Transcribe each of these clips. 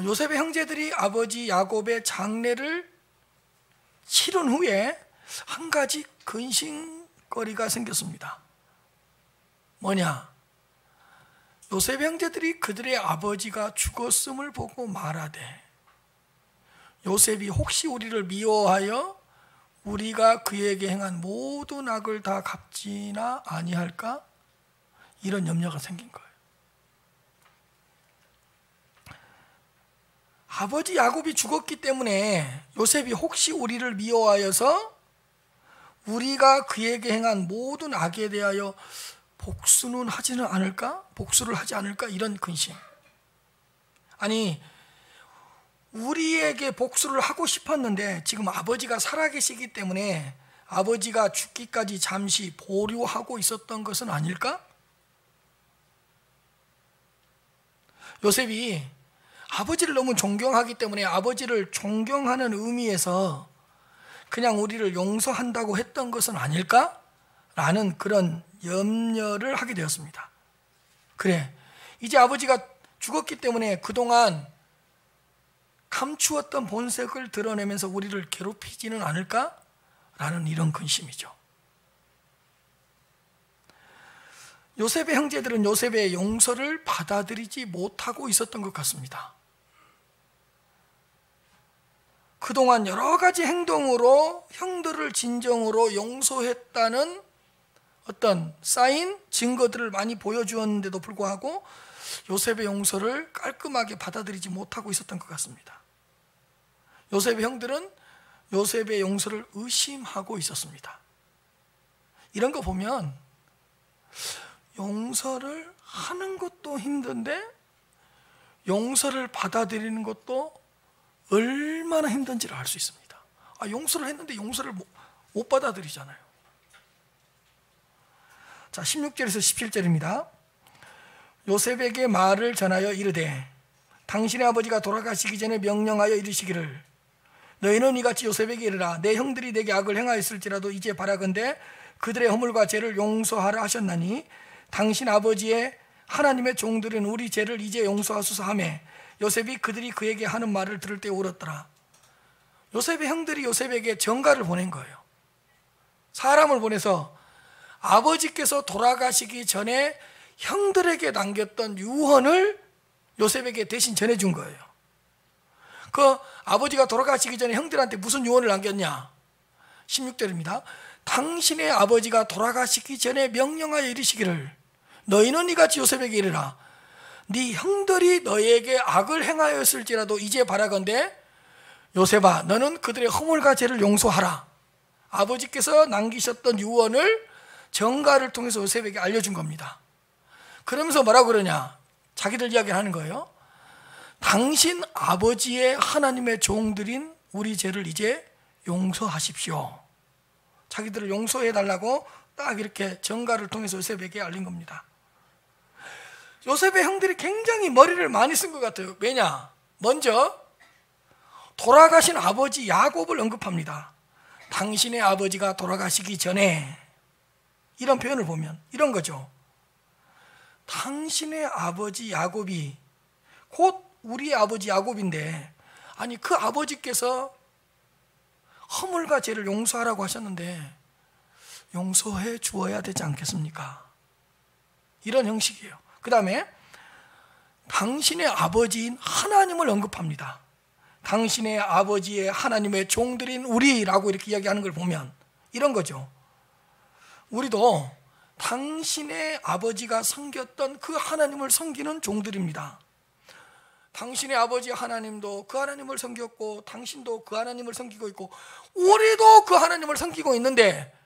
요셉의 형제들이 아버지 야곱의 장례를 치른 후에 한 가지 근심거리가 생겼습니다. 뭐냐? 요셉의 형제들이 그들의 아버지가 죽었음을 보고 말하되, 요셉이 혹시 우리를 미워하여 우리가 그에게 행한 모든 악을 다 갚지나 아니할까? 이런 염려가 생긴 거예요. 아버지 야곱이 죽었기 때문에 요셉이 혹시 우리를 미워하여서 우리가 그에게 행한 모든 악에 대하여 복수는 하지는 않을까? 복수를 하지 않을까? 이런 근심. 아니, 우리에게 복수를 하고 싶었는데 지금 아버지가 살아계시기 때문에 아버지가 죽기까지 잠시 보류하고 있었던 것은 아닐까? 요셉이 아버지를 너무 존경하기 때문에 아버지를 존경하는 의미에서 그냥 우리를 용서한다고 했던 것은 아닐까? 라는 그런 염려를 하게 되었습니다. 그래, 이제 아버지가 죽었기 때문에 그동안 감추었던 본색을 드러내면서 우리를 괴롭히지는 않을까? 라는 이런 근심이죠. 요셉의 형제들은 요셉의 용서를 받아들이지 못하고 있었던 것 같습니다. 그동안 여러 가지 행동으로 형들을 진정으로 용서했다는 어떤 사인, 증거들을 많이 보여주었는데도 불구하고 요셉의 용서를 깔끔하게 받아들이지 못하고 있었던 것 같습니다. 요셉의 형들은 요셉의 용서를 의심하고 있었습니다. 이런 거 보면 용서를 하는 것도 힘든데 용서를 받아들이는 것도 얼마나 힘든지를 알 수 있습니다. 용서를 했는데 용서를 못 받아들이잖아요. 자, 16절에서 17절입니다. 요셉에게 말을 전하여 이르되, 당신의 아버지가 돌아가시기 전에 명령하여 이르시기를, 너희는 이같이 요셉에게 이르라. 내 형들이 내게 악을 행하였을지라도 이제 바라건대 그들의 허물과 죄를 용서하라 하셨나니 당신 아버지의 하나님의 종들은 우리 죄를 이제 용서하소서 하매 요셉이 그들이 그에게 하는 말을 들을 때 울었더라. 요셉의 형들이 요셉에게 전가를 보낸 거예요. 사람을 보내서 아버지께서 돌아가시기 전에 형들에게 남겼던 유언을 요셉에게 대신 전해준 거예요. 그 아버지가 돌아가시기 전에 형들한테 무슨 유언을 남겼냐? 16절입니다. 당신의 아버지가 돌아가시기 전에 명령하여 이르시기를, 너희는 이같이 요셉에게 이르라. 네 형들이 너희에게 악을 행하였을지라도 이제 바라건대 요셉아, 너는 그들의 허물과 죄를 용서하라. 아버지께서 남기셨던 유언을 전가를 통해서 요셉에게 알려준 겁니다. 그러면서 뭐라고 그러냐? 자기들 이야기를 하는 거예요. 당신 아버지의 하나님의 종들인 우리 죄를 이제 용서하십시오. 자기들을 용서해달라고 딱 이렇게 전가를 통해서 요셉에게 알린 겁니다. 요셉의 형들이 굉장히 머리를 많이 쓴 것 같아요. 왜냐? 먼저 돌아가신 아버지 야곱을 언급합니다. 당신의 아버지가 돌아가시기 전에, 이런 표현을 보면 이런 거죠. 당신의 아버지 야곱이 곧 우리의 아버지 야곱인데, 아니 그 아버지께서 허물과 죄를 용서하라고 하셨는데 용서해 주어야 되지 않겠습니까? 이런 형식이에요. 그 다음에 당신의 아버지인 하나님을 언급합니다. 당신의 아버지의 하나님의 종들인 우리라고 이렇게 이야기하는 걸 보면 이런 거죠. 우리도 당신의 아버지가 섬겼던 그 하나님을 섬기는 종들입니다. 당신의 아버지 하나님도 그 하나님을 섬겼고 당신도 그 하나님을 섬기고 있고 우리도 그 하나님을 섬기고 있는데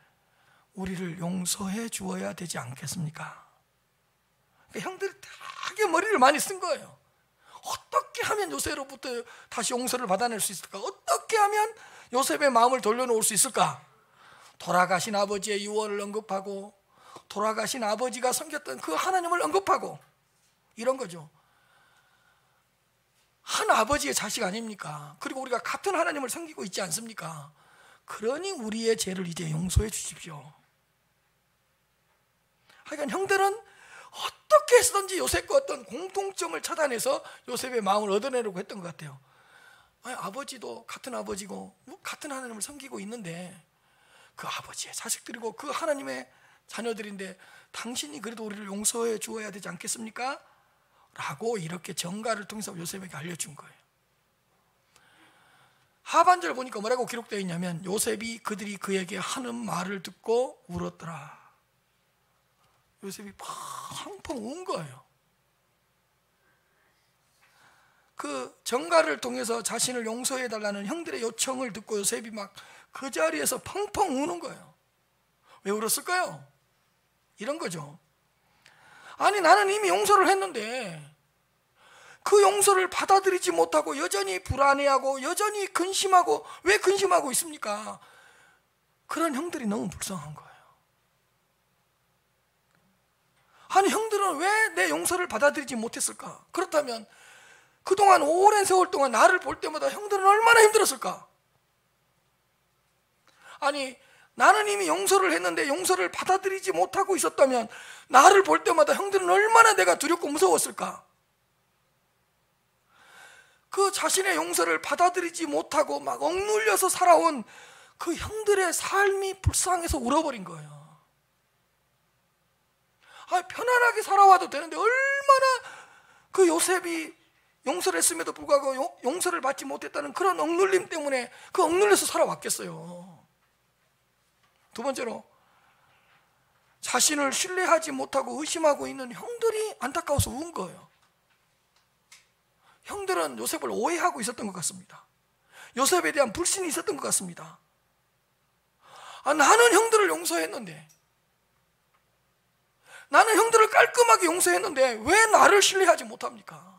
우리를 용서해 주어야 되지 않겠습니까? 형들이 되게 머리를 많이 쓴 거예요. 어떻게 하면 요셉으로부터 다시 용서를 받아낼 수 있을까? 어떻게 하면 요셉의 마음을 돌려놓을 수 있을까? 돌아가신 아버지의 유언을 언급하고 돌아가신 아버지가 섬겼던 그 하나님을 언급하고 이런 거죠. 한 아버지의 자식 아닙니까? 그리고 우리가 같은 하나님을 섬기고 있지 않습니까? 그러니 우리의 죄를 이제 용서해 주십시오. 하여간 형들은 어떻게 해서든지 요셉과 어떤 공통점을 찾아내서 요셉의 마음을 얻어내려고 했던 것 같아요. 아니, 아버지도 같은 아버지고 같은 하나님을 섬기고 있는데 그 아버지의 자식들이고 그 하나님의 자녀들인데 당신이 그래도 우리를 용서해 주어야 되지 않겠습니까? 라고 이렇게 전가를 통해서 요셉에게 알려준 거예요. 하반절 보니까 뭐라고 기록되어 있냐면 요셉이 그들이 그에게 하는 말을 듣고 울었더라. 요셉이 펑펑 운 거예요. 그 전가를 통해서 자신을 용서해 달라는 형들의 요청을 듣고 요셉이 막 그 자리에서 펑펑 우는 거예요. 왜 울었을까요? 이런 거죠. 아니, 나는 이미 용서를 했는데 그 용서를 받아들이지 못하고 여전히 불안해하고 여전히 근심하고, 왜 근심하고 있습니까? 그런 형들이 너무 불쌍한 거예요. 아니, 형들은 왜 내 용서를 받아들이지 못했을까? 그렇다면 그동안 오랜 세월 동안 나를 볼 때마다 형들은 얼마나 힘들었을까? 아니, 나는 이미 용서를 했는데 용서를 받아들이지 못하고 있었다면 나를 볼 때마다 형들은 얼마나 내가 두렵고 무서웠을까? 그 자신의 용서를 받아들이지 못하고 막 억눌려서 살아온 그 형들의 삶이 불쌍해서 울어버린 거예요. 편안하게 살아와도 되는데 얼마나 그 요셉이 용서를 했음에도 불구하고 용서를 받지 못했다는 그런 억눌림 때문에 그 억눌려서 살아왔겠어요. 두 번째로, 자신을 신뢰하지 못하고 의심하고 있는 형들이 안타까워서 운 거예요. 형들은 요셉을 오해하고 있었던 것 같습니다. 요셉에 대한 불신이 있었던 것 같습니다. 나는 형들을 용서했는데, 나는 형들을 깔끔하게 용서했는데 왜 나를 신뢰하지 못합니까?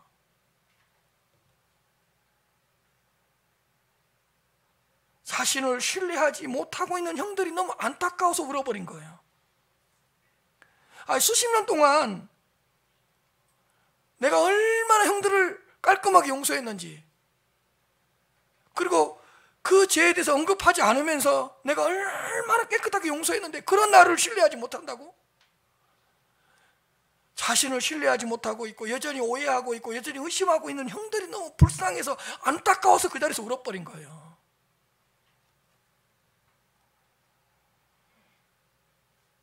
자신을 신뢰하지 못하고 있는 형들이 너무 안타까워서 울어버린 거예요. 수십 년 동안 내가 얼마나 형들을 깔끔하게 용서했는지, 그리고 그 죄에 대해서 언급하지 않으면서 내가 얼마나 깨끗하게 용서했는데 그런 나를 신뢰하지 못한다고? 자신을 신뢰하지 못하고 있고 여전히 오해하고 있고 여전히 의심하고 있는 형들이 너무 불쌍해서 안타까워서 그 자리에서 울어버린 거예요.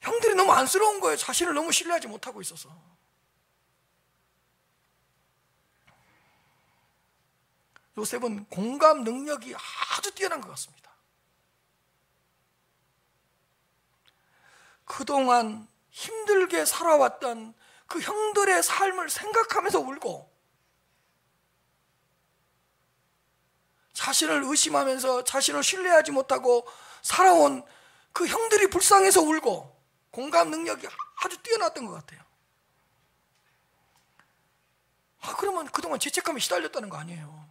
형들이 너무 안쓰러운 거예요. 자신을 너무 신뢰하지 못하고 있어서. 요셉은 공감 능력이 아주 뛰어난 것 같습니다. 그동안 힘들게 살아왔던 그 형들의 삶을 생각하면서 울고, 자신을 의심하면서 자신을 신뢰하지 못하고 살아온 그 형들이 불쌍해서 울고, 공감 능력이 아주 뛰어났던 것 같아요. 그러면 그동안 죄책감에 시달렸다는 거 아니에요.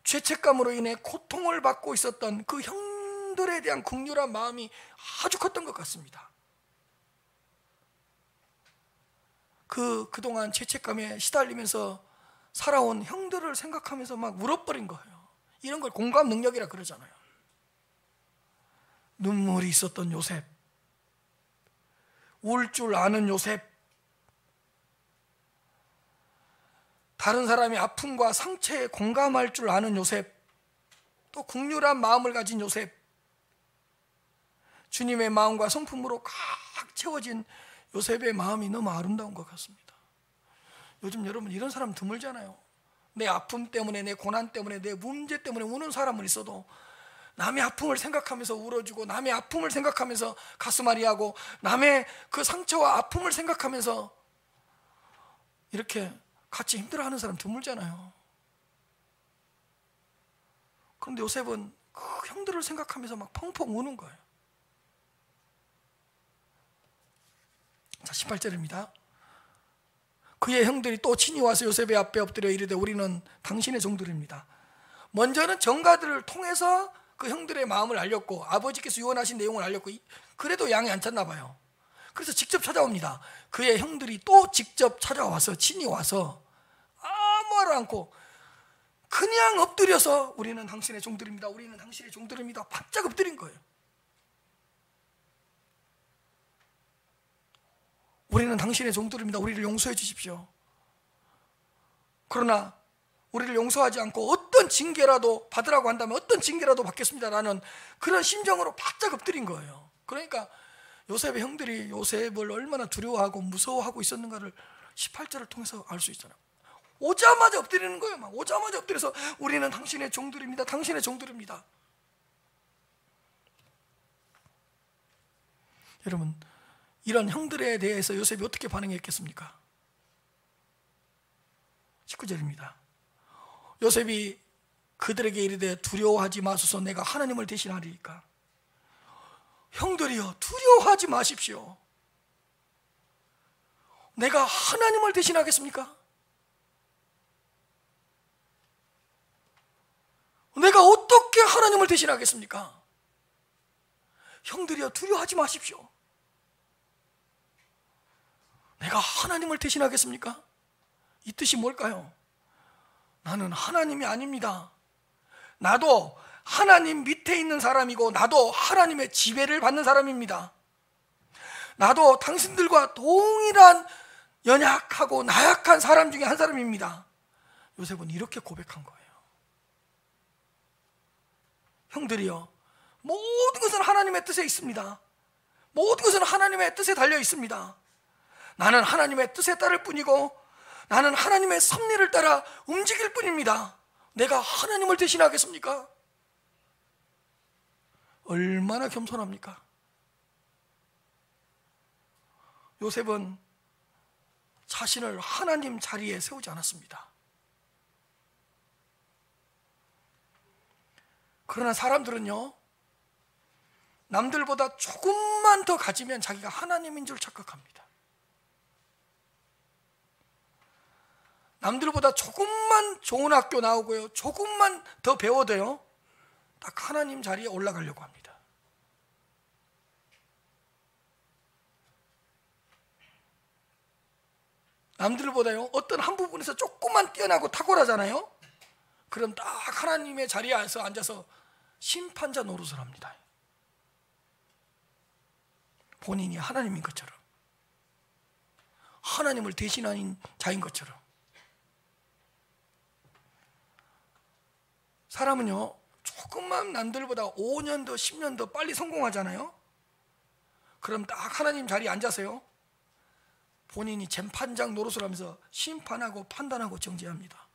죄책감으로 인해 고통을 받고 있었던 그 형들에 대한 긍휼한 마음이 아주 컸던 것 같습니다. 그동안 죄책감에 시달리면서 살아온 형들을 생각하면서 막 울어버린 거예요. 이런 걸 공감 능력이라 그러잖아요. 눈물이 있었던 요셉, 울 줄 아는 요셉, 다른 사람의 아픔과 상처에 공감할 줄 아는 요셉, 또 긍휼한 마음을 가진 요셉, 주님의 마음과 성품으로 꽉 채워진 요셉의 마음이 너무 아름다운 것 같습니다. 요즘 여러분 이런 사람 드물잖아요. 내 아픔 때문에, 내 고난 때문에, 내 문제 때문에 우는 사람은 있어도 남의 아픔을 생각하면서 울어주고, 남의 아픔을 생각하면서 가슴앓이하고, 남의 그 상처와 아픔을 생각하면서 이렇게 같이 힘들어하는 사람 드물잖아요. 그런데 요셉은 그 형들을 생각하면서 막 펑펑 우는 거예요. 자, 18절입니다. 그의 형들이 또 친히 와서 요셉의 앞에 엎드려 이르되 우리는 당신의 종들입니다. 먼저는 전가들을 통해서 그 형들의 마음을 알렸고, 아버지께서 유언하신 내용을 알렸고, 그래도 양이 안 찼나 봐요. 그래서 직접 찾아옵니다. 그의 형들이 또 직접 찾아와서, 친히 와서 아무 말 않고 그냥 엎드려서 우리는 당신의 종들입니다, 우리는 당신의 종들입니다, 바짝 엎드린 거예요. 우리는 당신의 종들입니다. 우리를 용서해 주십시오. 그러나 우리를 용서하지 않고 어떤 징계라도 받으라고 한다면 어떤 징계라도 받겠습니다라는 그런 심정으로 바짝 엎드린 거예요. 그러니까 요셉의 형들이 요셉을 얼마나 두려워하고 무서워하고 있었는가를 18절을 통해서 알 수 있잖아요. 오자마자 엎드리는 거예요. 막 오자마자 엎드려서 우리는 당신의 종들입니다. 당신의 종들입니다. 여러분, 이런 형들에 대해서 요셉이 어떻게 반응했겠습니까? 19절입니다. 요셉이 그들에게 이르되 두려워하지 마소서 내가 하나님을 대신하리이까. 형들이여 두려워하지 마십시오. 내가 하나님을 대신하겠습니까? 내가 어떻게 하나님을 대신하겠습니까? 형들이여 두려워하지 마십시오. 내가 하나님을 대신하겠습니까? 이 뜻이 뭘까요? 나는 하나님이 아닙니다. 나도 하나님 밑에 있는 사람이고 나도 하나님의 지배를 받는 사람입니다. 나도 당신들과 동일한 연약하고 나약한 사람 중에 한 사람입니다. 요셉은 이렇게 고백한 거예요. 형들이여, 모든 것은 하나님의 뜻에 있습니다. 모든 것은 하나님의 뜻에 달려 있습니다. 나는 하나님의 뜻에 따를 뿐이고 나는 하나님의 섭리를 따라 움직일 뿐입니다. 내가 하나님을 대신하겠습니까? 얼마나 겸손합니까? 요셉은 자신을 하나님 자리에 세우지 않았습니다. 그러나 사람들은요, 남들보다 조금만 더 가지면 자기가 하나님인 줄 착각합니다. 남들보다 조금만 좋은 학교 나오고요, 조금만 더 배워도요, 딱 하나님 자리에 올라가려고 합니다. 남들보다요, 어떤 한 부분에서 조금만 뛰어나고 탁월하잖아요. 그럼 딱 하나님의 자리에서 앉아서 심판자 노릇을 합니다. 본인이 하나님인 것처럼, 하나님을 대신하는 자인 것처럼. 사람은요, 조금만 남들보다 5년 더 10년 더 빨리 성공하잖아요. 그럼 딱 하나님 자리에 앉아서요, 본인이 재판장 노릇을 하면서 심판하고 판단하고 정죄합니다.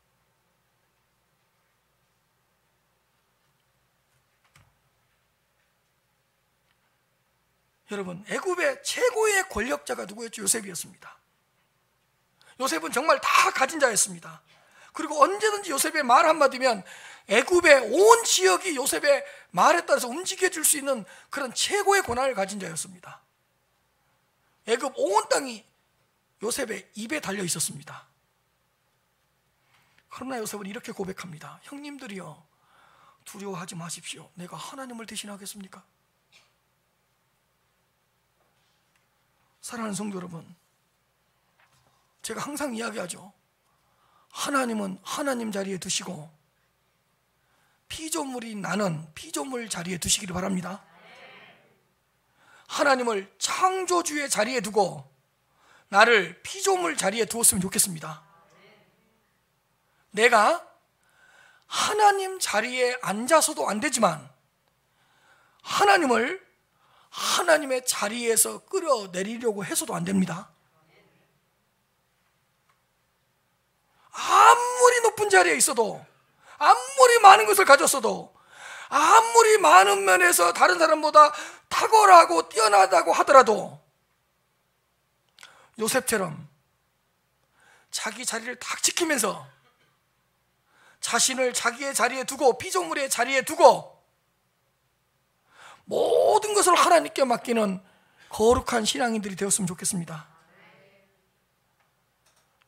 여러분, 애굽의 최고의 권력자가 누구였죠? 요셉이었습니다. 요셉은 정말 다 가진 자였습니다. 그리고 언제든지 요셉의 말 한마디면 애굽의 온 지역이 요셉의 말에 따라서 움직여줄 수 있는 그런 최고의 권한을 가진 자였습니다. 애굽 온 땅이 요셉의 입에 달려 있었습니다. 그러나 요셉은 이렇게 고백합니다. 형님들이여, 두려워하지 마십시오. 내가 하나님을 대신하겠습니까? 사랑하는 성도 여러분, 제가 항상 이야기하죠. 하나님은 하나님 자리에 두시고 피조물인 나는 피조물 자리에 두시기를 바랍니다. 하나님을 창조주의 자리에 두고 나를 피조물 자리에 두었으면 좋겠습니다. 내가 하나님 자리에 앉아서도 안 되지만 하나님을 하나님의 자리에서 끌어내리려고 해서도 안 됩니다. 아무리 높은 자리에 있어도, 아무리 많은 것을 가졌어도, 아무리 많은 면에서 다른 사람보다 탁월하고 뛰어나다고 하더라도 요셉처럼 자기 자리를 딱 지키면서 자신을 자기의 자리에 두고 피조물의 자리에 두고 모든 것을 하나님께 맡기는 거룩한 신앙인들이 되었으면 좋겠습니다.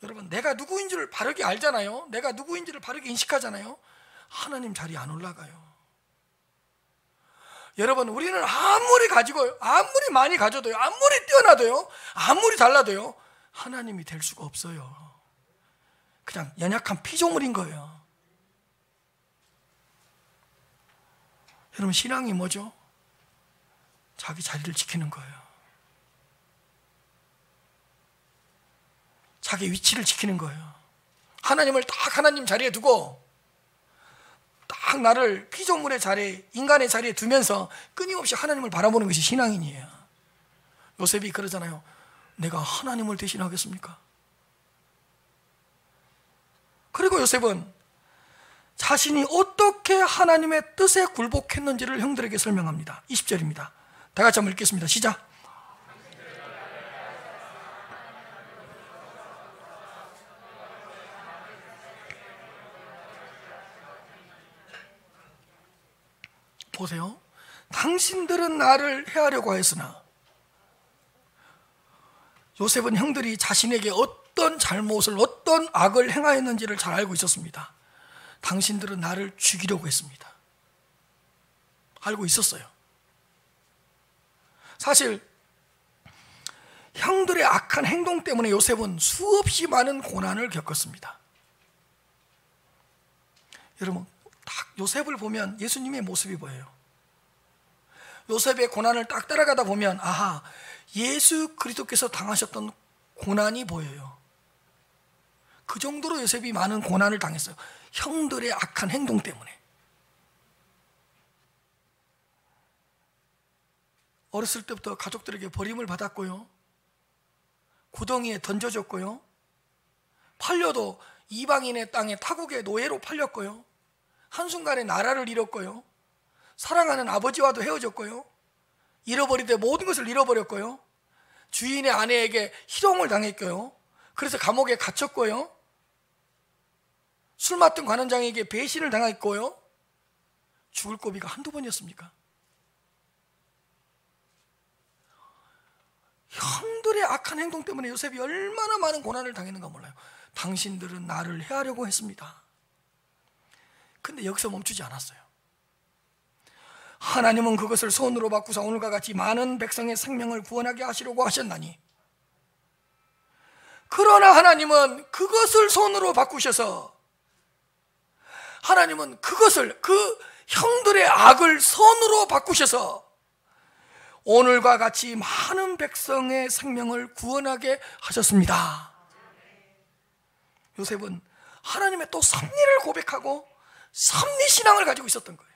여러분, 내가 누구인지를 바르게 알잖아요. 내가 누구인지를 바르게 인식하잖아요. 하나님 자리에 안 올라가요. 여러분, 우리는 아무리 가지고요, 아무리 많이 가져도요, 아무리 뛰어나도요, 아무리 달라도요, 하나님이 될 수가 없어요. 그냥 연약한 피조물인 거예요. 여러분, 신앙이 뭐죠? 자기 자리를 지키는 거예요. 자기 위치를 지키는 거예요. 하나님을 딱 하나님 자리에 두고 딱 나를 피조물의 자리에, 인간의 자리에 두면서 끊임없이 하나님을 바라보는 것이 신앙인이에요. 요셉이 그러잖아요. 내가 하나님을 대신하겠습니까? 그리고 요셉은 자신이 어떻게 하나님의 뜻에 굴복했는지를 형들에게 설명합니다. 20절입니다. 다 같이 한번 읽겠습니다. 시작. 보세요. 당신들은 나를 해하려고 하였으나, 요셉은 형들이 자신에게 어떤 잘못을, 어떤 악을 행하였는지를 잘 알고 있었습니다. 당신들은 나를 죽이려고 했습니다. 알고 있었어요. 사실 형들의 악한 행동 때문에 요셉은 수없이 많은 고난을 겪었습니다. 여러분, 딱 요셉을 보면 예수님의 모습이 보여요. 요셉의 고난을 딱 따라가다 보면 아하, 예수 그리스도께서 당하셨던 고난이 보여요. 그 정도로 요셉이 많은 고난을 당했어요. 형들의 악한 행동 때문에. 어렸을 때부터 가족들에게 버림을 받았고요, 구덩이에 던져졌고요, 팔려도 이방인의 땅에 타국의 노예로 팔렸고요, 한순간에 나라를 잃었고요, 사랑하는 아버지와도 헤어졌고요, 잃어버리되 모든 것을 잃어버렸고요, 주인의 아내에게 희롱을 당했고요, 그래서 감옥에 갇혔고요, 술 맡은 관원장에게 배신을 당했고요. 죽을 고비가 한두 번이었습니까? 형들의 악한 행동 때문에 요셉이 얼마나 많은 고난을 당했는가 몰라요. 당신들은 나를 해하려고 했습니다. 근데 여기서 멈추지 않았어요. 하나님은 그것을 손으로 바꾸사 오늘과 같이 많은 백성의 생명을 구원하게 하시려고 하셨나니, 그러나 하나님은 그것을 손으로 바꾸셔서, 하나님은 그것을, 그 형들의 악을 손으로 바꾸셔서 오늘과 같이 많은 백성의 생명을 구원하게 하셨습니다. 요셉은 하나님의 또 섭리를 고백하고 섭리신앙을 가지고 있었던 거예요.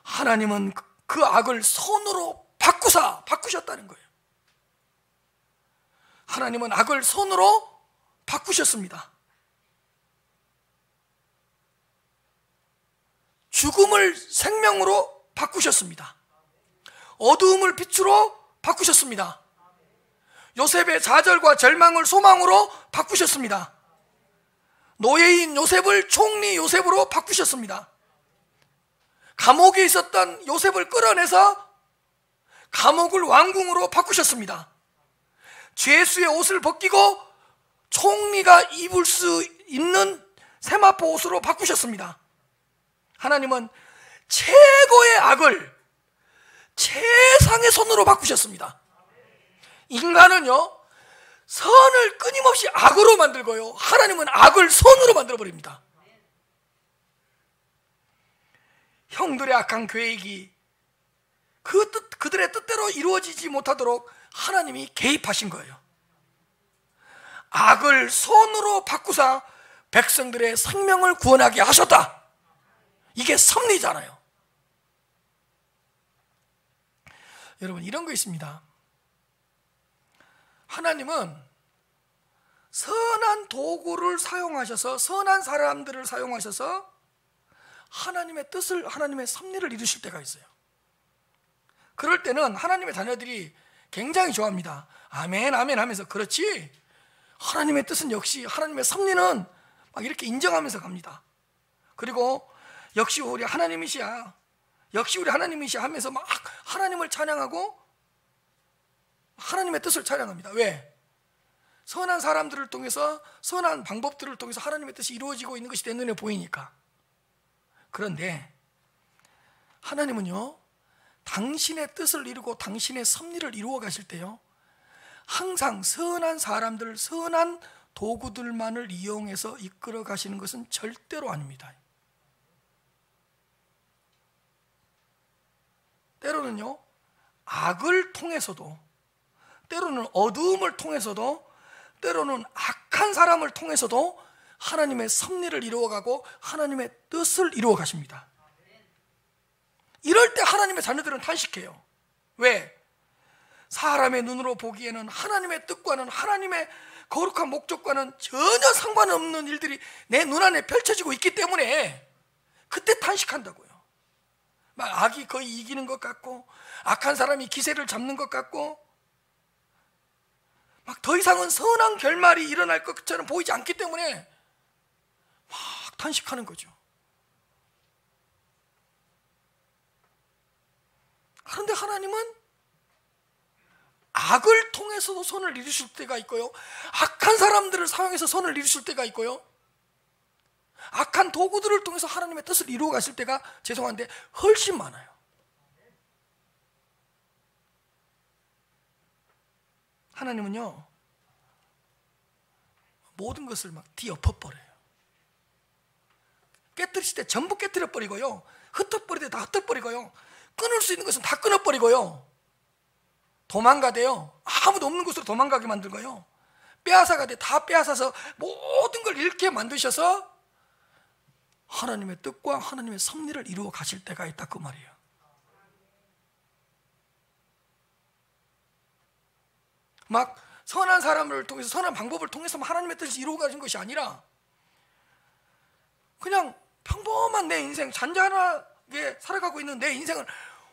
하나님은 그 악을 손으로 바꾸셨다는 거예요. 하나님은 악을 손으로 바꾸셨습니다. 죽음을 생명으로 바꾸셨습니다. 어두움을 빛으로 바꾸셨습니다. 요셉의 좌절과 절망을 소망으로 바꾸셨습니다. 노예인 요셉을 총리 요셉으로 바꾸셨습니다. 감옥에 있었던 요셉을 끌어내서 감옥을 왕궁으로 바꾸셨습니다. 죄수의 옷을 벗기고 총리가 입을 수 있는 세마포 옷으로 바꾸셨습니다. 하나님은 최고의 악을 최상의 손으로 바꾸셨습니다. 인간은요, 선을 끊임없이 악으로 만들고요, 하나님은 악을 선으로 만들어버립니다. 형들의 악한 계획이 그들의 뜻대로 이루어지지 못하도록 하나님이 개입하신 거예요. 악을 선으로 바꾸사 백성들의 생명을 구원하게 하셨다. 이게 섭리잖아요. 여러분, 이런 거 있습니다. 하나님은 선한 도구를 사용하셔서, 선한 사람들을 사용하셔서 하나님의 뜻을, 하나님의 섭리를 이루실 때가 있어요. 그럴 때는 하나님의 자녀들이 굉장히 좋아합니다. 아멘 아멘 하면서, 그렇지, 하나님의 뜻은 역시, 하나님의 섭리는 막 이렇게 인정하면서 갑니다. 그리고 역시 우리 하나님이시야, 역시 우리 하나님이시야 하면서 막 하나님을 찬양하고 하나님의 뜻을 찬양합니다. 왜? 선한 사람들을 통해서, 선한 방법들을 통해서 하나님의 뜻이 이루어지고 있는 것이 내 눈에 보이니까. 그런데 하나님은요, 당신의 뜻을 이루고 당신의 섭리를 이루어 가실 때요, 항상 선한 사람들, 선한 도구들만을 이용해서 이끌어 가시는 것은 절대로 아닙니다. 때로는요, 악을 통해서도, 때로는 어두움을 통해서도 때로는 악한 사람을 통해서도 하나님의 섭리를 이루어가고 하나님의 뜻을 이루어 가십니다. 이럴 때 하나님의 자녀들은 탄식해요. 왜? 사람의 눈으로 보기에는 하나님의 뜻과는 하나님의 거룩한 목적과는 전혀 상관없는 일들이 내 눈안에 펼쳐지고 있기 때문에 그때 탄식한다고요. 막 악이 거의 이기는 것 같고 악한 사람이 기세를 잡는 것 같고 막 더 이상은 선한 결말이 일어날 것처럼 보이지 않기 때문에 막 탄식하는 거죠. 그런데 하나님은 악을 통해서도 선을 이루실 때가 있고요, 악한 사람들을 사용해서 선을 이루실 때가 있고요, 악한 도구들을 통해서 하나님의 뜻을 이루어 가실 때가 죄송한데 훨씬 많아요. 하나님은요 모든 것을 막 뒤엎어버려요. 깨뜨리실 때 전부 깨뜨려버리고요, 흩어버릴 때 다 흩어버리고요, 끊을 수 있는 것은 다 끊어버리고요, 도망가대요. 아무도 없는 곳으로 도망가게 만들고요, 빼앗아가대 다 빼앗아서 모든 걸 잃게 만드셔서 하나님의 뜻과 하나님의 섭리를 이루어 가실 때가 있다, 그 말이에요. 막 선한 사람을 통해서, 선한 방법을 통해서 하나님의 뜻을 이루어 가신 것이 아니라 그냥 평범한 내 인생, 잔잔하게 살아가고 있는 내 인생을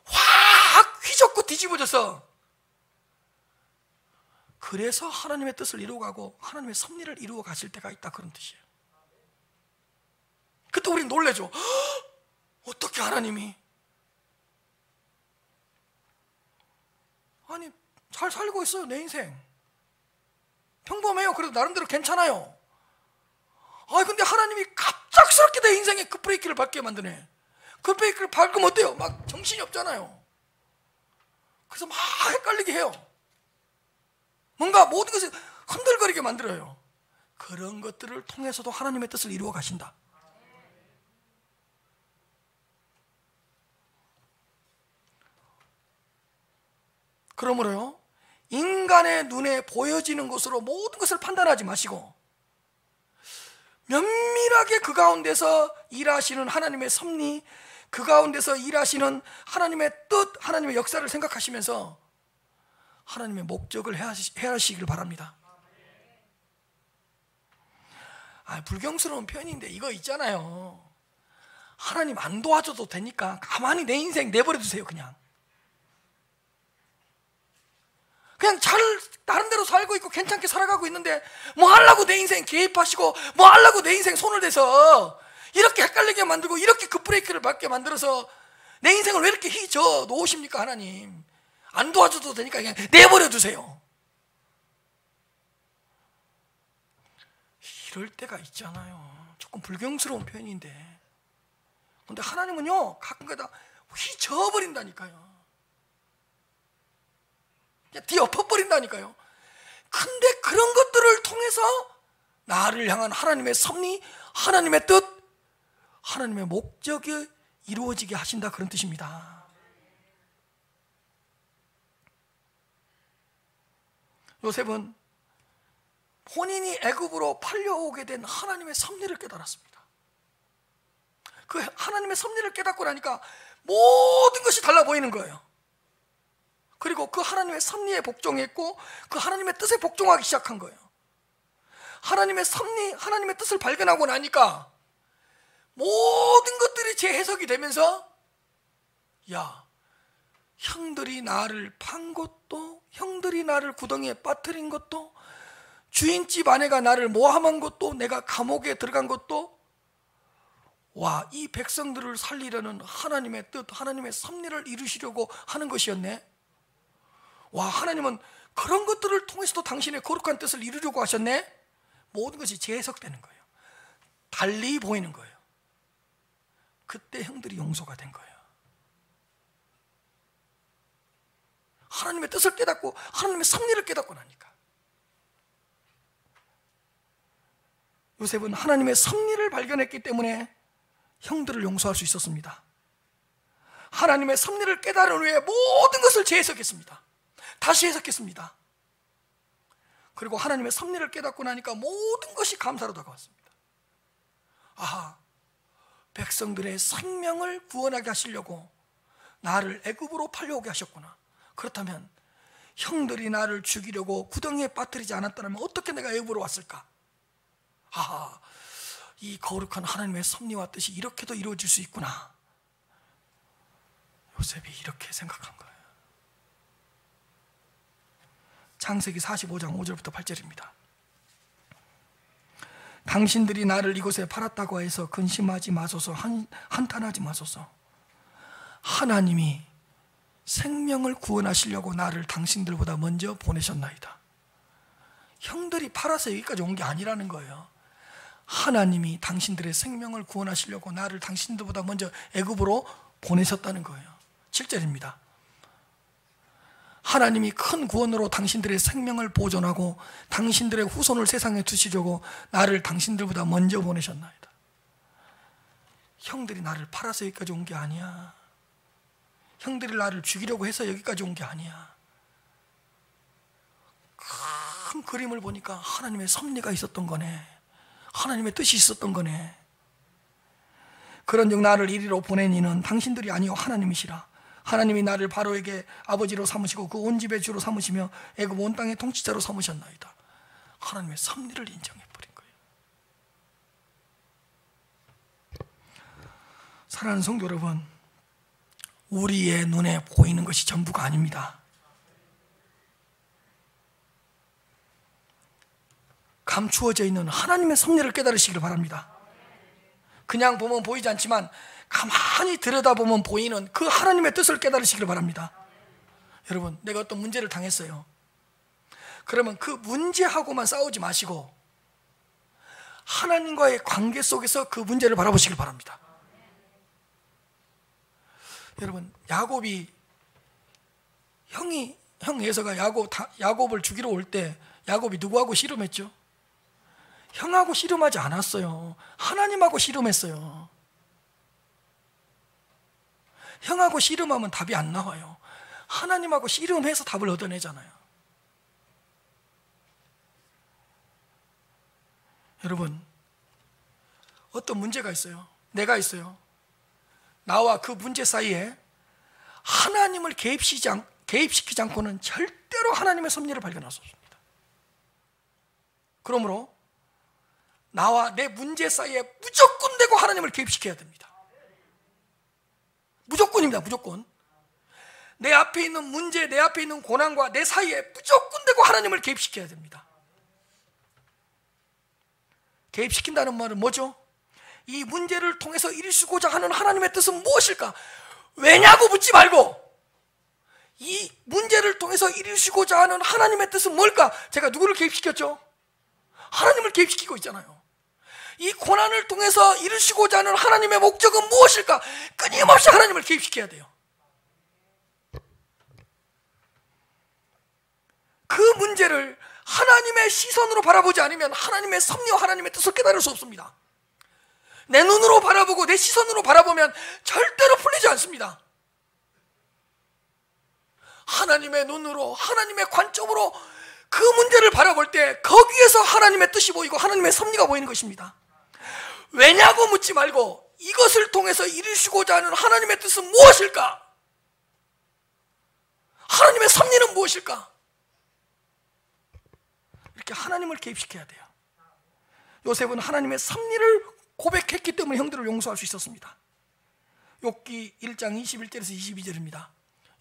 확 휘젓고 뒤집어져서, 그래서 하나님의 뜻을 이루어가고 하나님의 섭리를 이루어 가실 때가 있다, 그런 뜻이에요. 그때 우리는 놀라죠. 어떻게 하나님이, 아니 잘 살고 있어요, 내 인생 평범해요, 그래도 나름대로 괜찮아요. 근데 하나님이 갑작스럽게 내 인생에 급브레이크를 밟게 만드네. 급브레이크를 밟으면 어때요? 막 정신이 없잖아요. 그래서 막 헷갈리게 해요. 뭔가 모든 것을 흔들거리게 만들어요. 그런 것들을 통해서도 하나님의 뜻을 이루어 가신다. 그러므로요, 인간의 눈에 보여지는 것으로 모든 것을 판단하지 마시고 면밀하게 그 가운데서 일하시는 하나님의 섭리, 그 가운데서 일하시는 하나님의 뜻, 하나님의 역사를 생각하시면서 하나님의 목적을 헤아리시길 바랍니다. 불경스러운 표현인데 이거 있잖아요. 하나님 안 도와줘도 되니까 가만히 내 인생 내버려 두세요. 그냥 잘 나름대로 살고 있고 괜찮게 살아가고 있는데 뭐 하려고 내 인생 개입하시고 뭐 하려고 내 인생 손을 대서 이렇게 헷갈리게 만들고 이렇게 급브레이크를 밟게 만들어서 내 인생을 왜 이렇게 휘저 놓으십니까? 하나님 안 도와줘도 되니까 그냥 내버려 두세요. 이럴 때가 있잖아요. 조금 불경스러운 표현인데, 근데 하나님은요 가끔가다 휘저어버린다니까요. 그냥 뒤엎어버린다니까요. 근데 그런 것들을 통해서 나를 향한 하나님의 섭리, 하나님의 뜻, 하나님의 목적이 이루어지게 하신다, 그런 뜻입니다. 요셉은 본인이 애굽으로 팔려오게 된 하나님의 섭리를 깨달았습니다. 그 하나님의 섭리를 깨닫고 나니까 모든 것이 달라 보이는 거예요. 그리고 그 하나님의 섭리에 복종했고 그 하나님의 뜻에 복종하기 시작한 거예요. 하나님의 섭리, 하나님의 뜻을 발견하고 나니까 모든 것들이 재해석이 되면서, 야, 형들이 나를 판 것도, 형들이 나를 구덩이에 빠뜨린 것도, 주인집 아내가 나를 모함한 것도, 내가 감옥에 들어간 것도, 와, 이 백성들을 살리려는 하나님의 뜻, 하나님의 섭리를 이루시려고 하는 것이었네. 와, 하나님은 그런 것들을 통해서도 당신의 거룩한 뜻을 이루려고 하셨네. 모든 것이 재해석되는 거예요. 달리 보이는 거예요. 그때 형들이 용서가 된 거예요. 하나님의 뜻을 깨닫고 하나님의 섭리를 깨닫고 나니까. 요셉은 하나님의 섭리를 발견했기 때문에 형들을 용서할 수 있었습니다. 하나님의 섭리를 깨달은 후에 모든 것을 재해석했습니다. 다시 해석했습니다. 그리고 하나님의 섭리를 깨닫고 나니까 모든 것이 감사로 다가왔습니다. 아하, 백성들의 생명을 구원하게 하시려고 나를 애굽으로 팔려오게 하셨구나. 그렇다면 형들이 나를 죽이려고 구덩이에 빠뜨리지 않았다면 어떻게 내가 애굽으로 왔을까? 아하, 이 거룩한 하나님의 섭리와 뜻이 이렇게도 이루어질 수 있구나. 요셉이 이렇게 생각한 거예요. 창세기 45장 5절부터 8절입니다. 당신들이 나를 이곳에 팔았다고 해서 근심하지 마소서, 한탄하지 마소서. 하나님이 생명을 구원하시려고 나를 당신들보다 먼저 보내셨나이다. 형들이 팔아서 여기까지 온 게 아니라는 거예요. 하나님이 당신들의 생명을 구원하시려고 나를 당신들보다 먼저 애굽으로 보내셨다는 거예요. 7절입니다. 하나님이 큰 구원으로 당신들의 생명을 보존하고 당신들의 후손을 세상에 두시려고 나를 당신들보다 먼저 보내셨나이다. 형들이 나를 팔아서 여기까지 온 게 아니야. 형들이 나를 죽이려고 해서 여기까지 온 게 아니야. 큰 그림을 보니까 하나님의 섭리가 있었던 거네. 하나님의 뜻이 있었던 거네. 그런즉 나를 이리로 보낸 이는 당신들이 아니요 하나님이시라. 하나님이 나를 바로에게 아버지로 삼으시고 그 온 집의 주로 삼으시며 애굽 온 땅의 통치자로 삼으셨나이다. 하나님의 섭리를 인정해버린 거예요. 사랑하는 성도 여러분, 우리의 눈에 보이는 것이 전부가 아닙니다. 감추어져 있는 하나님의 섭리를 깨달으시기를 바랍니다. 그냥 보면 보이지 않지만 가만히 들여다보면 보이는 그 하나님의 뜻을 깨달으시기를 바랍니다. 여러분, 내가 어떤 문제를 당했어요. 그러면 그 문제하고만 싸우지 마시고 하나님과의 관계 속에서 그 문제를 바라보시길 바랍니다. 여러분, 야곱이 형 에서가 야곱을 죽이러 올 때 야곱이 누구하고 씨름했죠? 형하고 씨름하지 않았어요. 하나님하고 씨름했어요. 형하고 씨름하면 답이 안 나와요. 하나님하고 씨름해서 답을 얻어내잖아요. 여러분, 어떤 문제가 있어요. 내가 있어요. 나와 그 문제 사이에 하나님을 개입시키지 않고는 절대로 하나님의 섭리를 발견할 수 없습니다. 그러므로 나와 내 문제 사이에 무조건 되고 하나님을 개입시켜야 됩니다. 무조건입니다. 무조건. 내 앞에 있는 문제, 내 앞에 있는 고난과 내 사이에 무조건 되고 하나님을 개입시켜야 됩니다. 개입시킨다는 말은 뭐죠? 이 문제를 통해서 이루시고자 하는 하나님의 뜻은 무엇일까? 왜냐고 묻지 말고 이 문제를 통해서 이루시고자 하는 하나님의 뜻은 뭘까? 제가 누구를 개입시켰죠? 하나님을 개입시키고 있잖아요. 이 고난을 통해서 이루시고자 하는 하나님의 목적은 무엇일까? 끊임없이 하나님을 개입시켜야 돼요. 그 문제를 하나님의 시선으로 바라보지 않으면 하나님의 섭리와 하나님의 뜻을 깨달을 수 없습니다. 내 눈으로 바라보고 내 시선으로 바라보면 절대로 풀리지 않습니다. 하나님의 눈으로, 하나님의 관점으로 그 문제를 바라볼 때 거기에서 하나님의 뜻이 보이고 하나님의 섭리가 보이는 것입니다. 왜냐고 묻지 말고 이것을 통해서 이루시고자 하는 하나님의 뜻은 무엇일까? 하나님의 섭리는 무엇일까? 이렇게 하나님을 개입시켜야 돼요. 요셉은 하나님의 섭리를 고백했기 때문에 형들을 용서할 수 있었습니다. 욥기 1장 21절에서 22절입니다.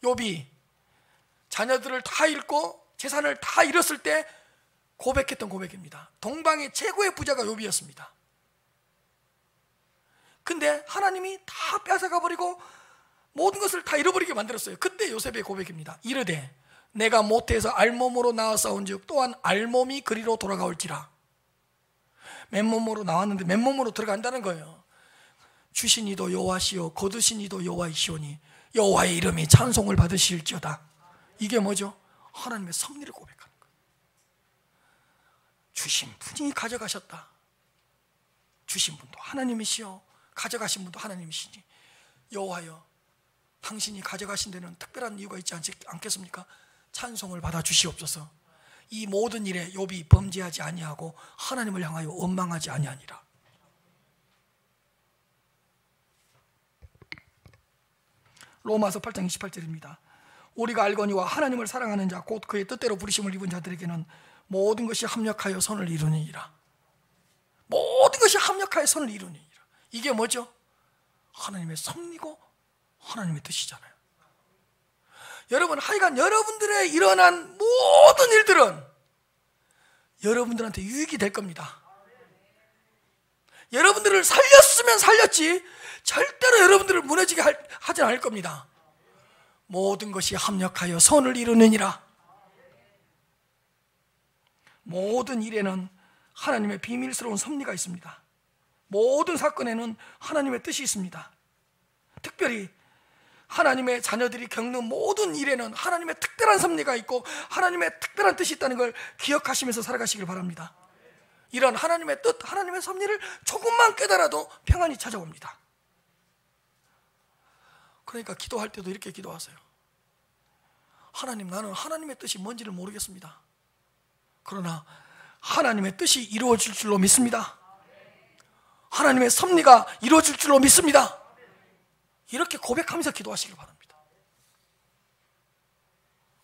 욥이 자녀들을 다 잃고 재산을 다 잃었을 때 고백했던 고백입니다. 동방의 최고의 부자가 욥이었습니다. 근데 하나님이 다 뺏어가 버리고 모든 것을 다 잃어버리게 만들었어요. 그때 요셉의 고백입니다. 이르되 내가 모태에서 알몸으로 나왔사온즉 또한 알몸이 그리로 돌아가올지라. 맨몸으로 나왔는데 맨몸으로 들어간다는 거예요. 주신 이도 여호와시요 거두신 이도 여호와이시오니 여호와의 이름이 찬송을 받으실지어다. 이게 뭐죠? 하나님의 섭리를 고백하는 거예요. 주신 분이 가져가셨다. 주신 분도 하나님이시요 가져가신 분도 하나님이시니 여호와여 당신이 가져가신 데는 특별한 이유가 있지 않겠습니까? 찬송을 받아 주시옵소서. 이 모든 일에 욥이 범죄하지 아니하고 하나님을 향하여 원망하지 아니하니라. 로마서 8장 28절입니다. 우리가 알거니와 하나님을 사랑하는 자 곧 그의 뜻대로 부르심을 입은 자들에게는 모든 것이 합력하여 선을 이루느니라. 모든 것이 합력하여 선을 이루느니라. 이게 뭐죠? 하나님의 섭리고 하나님의 뜻이잖아요. 여러분, 하여간 여러분들의 일어난 모든 일들은 여러분들한테 유익이 될 겁니다. 여러분들을 살렸으면 살렸지 절대로 여러분들을 무너지게 하진 않을 겁니다. 모든 것이 합력하여 선을 이루느니라. 모든 일에는 하나님의 비밀스러운 섭리가 있습니다. 모든 사건에는 하나님의 뜻이 있습니다. 특별히 하나님의 자녀들이 겪는 모든 일에는 하나님의 특별한 섭리가 있고 하나님의 특별한 뜻이 있다는 걸 기억하시면서 살아가시길 바랍니다. 이런 하나님의 뜻, 하나님의 섭리를 조금만 깨달아도 평안이 찾아옵니다. 그러니까 기도할 때도 이렇게 기도하세요. 하나님, 나는 하나님의 뜻이 뭔지를 모르겠습니다. 그러나 하나님의 뜻이 이루어질 줄로 믿습니다. 하나님의 섭리가 이루어질 줄로 믿습니다. 이렇게 고백하면서 기도하시길 바랍니다.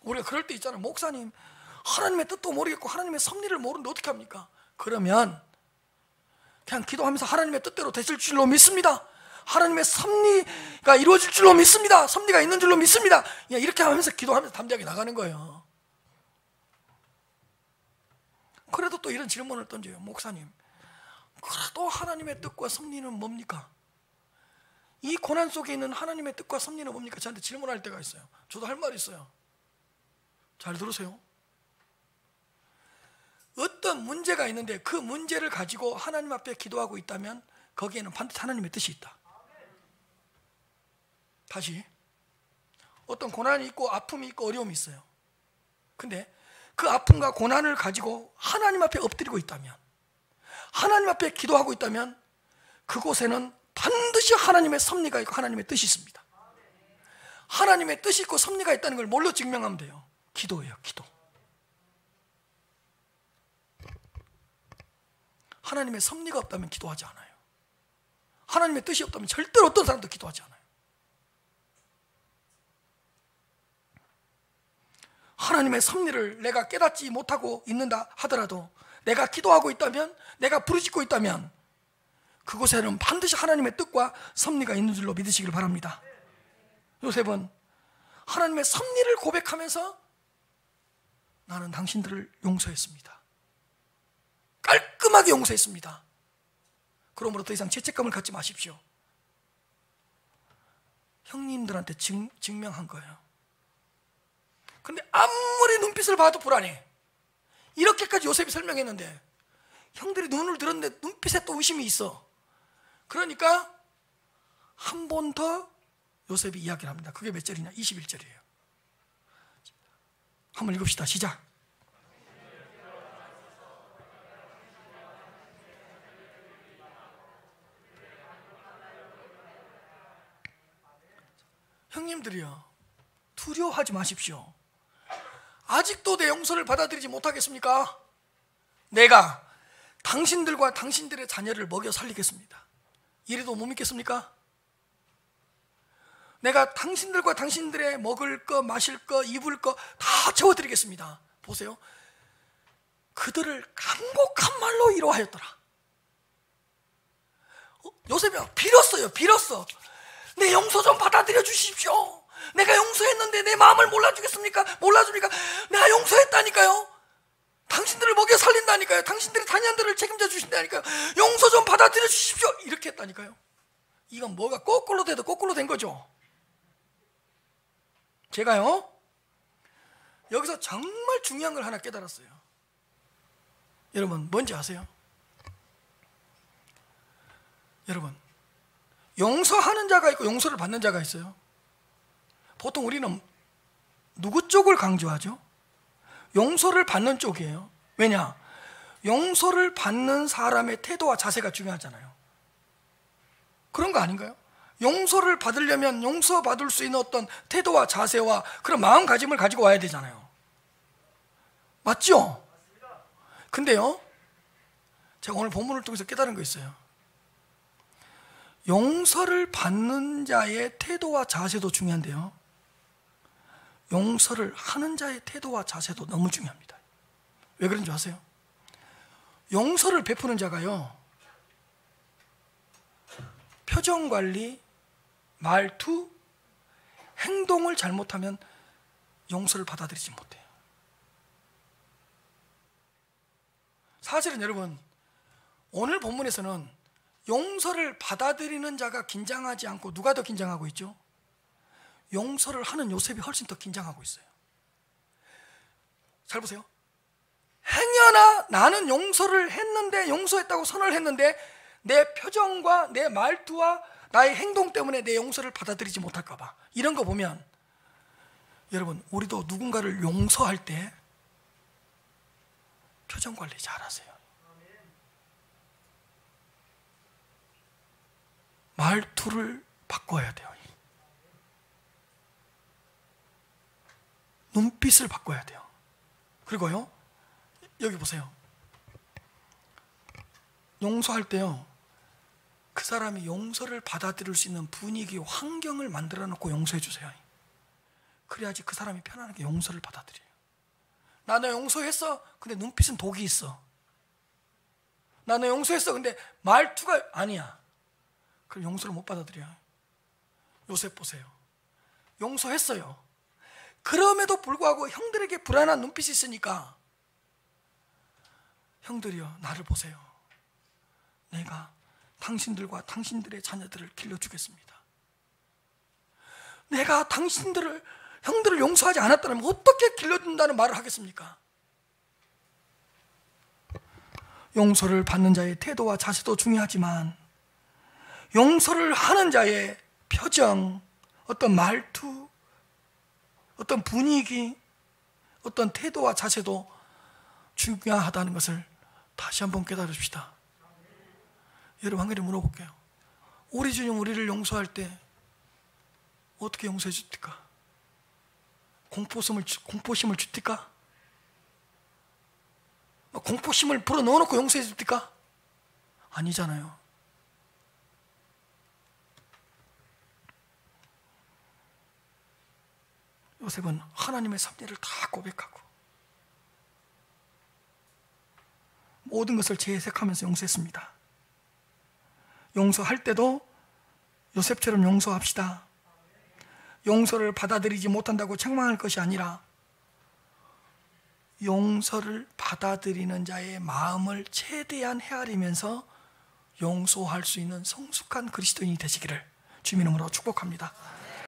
우리가 그럴 때 있잖아요. 목사님, 하나님의 뜻도 모르겠고 하나님의 섭리를 모르는데 어떻게 합니까? 그러면 그냥 기도하면서 하나님의 뜻대로 되실 줄로 믿습니다. 하나님의 섭리가 이루어질 줄로 믿습니다. 섭리가 있는 줄로 믿습니다. 그냥 이렇게 하면서 기도하면서 담대하게 나가는 거예요. 그래도 또 이런 질문을 던져요. 목사님, 그래도 하나님의 뜻과 섭리는 뭡니까? 이 고난 속에 있는 하나님의 뜻과 섭리는 뭡니까? 저한테 질문할 때가 있어요. 저도 할 말이 있어요. 잘 들으세요. 어떤 문제가 있는데 그 문제를 가지고 하나님 앞에 기도하고 있다면 거기에는 반드시 하나님의 뜻이 있다. 다시, 어떤 고난이 있고 아픔이 있고 어려움이 있어요. 근데 그 아픔과 고난을 가지고 하나님 앞에 엎드리고 있다면, 하나님 앞에 기도하고 있다면 그곳에는 반드시 하나님의 섭리가 있고 하나님의 뜻이 있습니다. 하나님의 뜻이 있고 섭리가 있다는 걸 뭘로 증명하면 돼요? 기도예요. 기도. 하나님의 섭리가 없다면 기도하지 않아요. 하나님의 뜻이 없다면 절대로 어떤 사람도 기도하지 않아요. 하나님의 섭리를 내가 깨닫지 못하고 있는다 하더라도 내가 기도하고 있다면, 내가 부르짖고 있다면 그곳에는 반드시 하나님의 뜻과 섭리가 있는 줄로 믿으시길 바랍니다. 요셉은 하나님의 섭리를 고백하면서 나는 당신들을 용서했습니다. 깔끔하게 용서했습니다. 그러므로 더 이상 죄책감을 갖지 마십시오. 형님들한테 증명한 거예요. 근데 아무리 눈빛을 봐도 불안해. 이렇게까지 요셉이 설명했는데 형들이 눈을 들었는데 눈빛에 또 의심이 있어. 그러니까 한 번 더 요셉이 이야기를 합니다. 그게 몇 절이냐? 21절이에요. 한번 읽읍시다. 시작. 형님들이요, 두려워하지 마십시오. 아직도 내 용서를 받아들이지 못하겠습니까? 내가 당신들과 당신들의 자녀를 먹여 살리겠습니다. 이래도 못 믿겠습니까? 내가 당신들과 당신들의 먹을 거, 마실 거, 입을 거 다 채워드리겠습니다. 보세요. 그들을 간곡한 말로 위로하였더라. 요셉이 빌었어요. 빌었어. 내 용서 좀 받아들여 주십시오. 내가 용서했는데 내 마음을 몰라주겠습니까? 몰라줍니까? 내가 용서했다니까요. 당신들을 먹여 살린다니까요. 당신들의 자녀들을 책임져 주신다니까요. 용서 좀 받아들여 주십시오. 이렇게 했다니까요. 이건 뭐가 거꾸로 돼도 거꾸로 된 거죠. 제가요, 여기서 정말 중요한 걸 하나 깨달았어요. 여러분, 뭔지 아세요? 여러분, 용서하는 자가 있고 용서를 받는 자가 있어요. 보통 우리는 누구 쪽을 강조하죠? 용서를 받는 쪽이에요. 왜냐? 용서를 받는 사람의 태도와 자세가 중요하잖아요. 그런 거 아닌가요? 용서를 받으려면 용서받을 수 있는 어떤 태도와 자세와 그런 마음가짐을 가지고 와야 되잖아요. 맞죠? 근데요, 제가 오늘 본문을 통해서 깨달은 거 있어요. 용서를 받는 자의 태도와 자세도 중요한데요, 용서를 하는 자의 태도와 자세도 너무 중요합니다. 왜 그런 줄 아세요? 용서를 베푸는 자가요, 표정 관리, 말투, 행동을 잘못하면 용서를 받아들이지 못해요. 사실은 여러분, 오늘 본문에서는 용서를 받아들이는 자가 긴장하지 않고 누가 더 긴장하고 있죠? 용서를 하는 요셉이 훨씬 더 긴장하고 있어요. 잘 보세요. 행여나 나는 용서를 했는데, 용서했다고 선언을 했는데 내 표정과 내 말투와 나의 행동 때문에 내 용서를 받아들이지 못할까 봐, 이런 거 보면 여러분, 우리도 누군가를 용서할 때 표정 관리 잘하세요. 말투를 바꿔야 돼요. 눈빛을 바꿔야 돼요. 그리고요, 여기 보세요. 용서할 때요, 그 사람이 용서를 받아들일 수 있는 분위기, 환경을 만들어 놓고 용서해 주세요. 그래야지 그 사람이 편안하게 용서를 받아들여요. 나 너 용서했어? 근데 눈빛은 독이 있어. 나 너 용서했어? 근데 말투가 아니야. 그럼 용서를 못 받아들여요. 요셉 보세요. 용서했어요. 그럼에도 불구하고 형들에게 불안한 눈빛이 있으니까, 형들이여 나를 보세요. 내가 당신들과 당신들의 자녀들을 길러주겠습니다. 내가 형들을 용서하지 않았다면 어떻게 길러준다는 말을 하겠습니까? 용서를 받는 자의 태도와 자세도 중요하지만 용서를 하는 자의 표정, 어떤 말투, 어떤 분위기, 어떤 태도와 자세도 중요하다는 것을 다시 한번 깨달읍시다. 여러분, 한 가지 물어볼게요. 우리 주님 우리를 용서할 때 어떻게 용서해 줍니까? 공포심을 줍니까? 공포심을 불어 넣어놓고 용서해 줍니까? 아니잖아요. 요셉은 하나님의 섭리를 다 고백하고 모든 것을 재해석하면서 용서했습니다. 용서할 때도 요셉처럼 용서합시다. 용서를 받아들이지 못한다고 책망할 것이 아니라 용서를 받아들이는 자의 마음을 최대한 헤아리면서 용서할 수 있는 성숙한 그리스도인이 되시기를 주님 이름으로 축복합니다.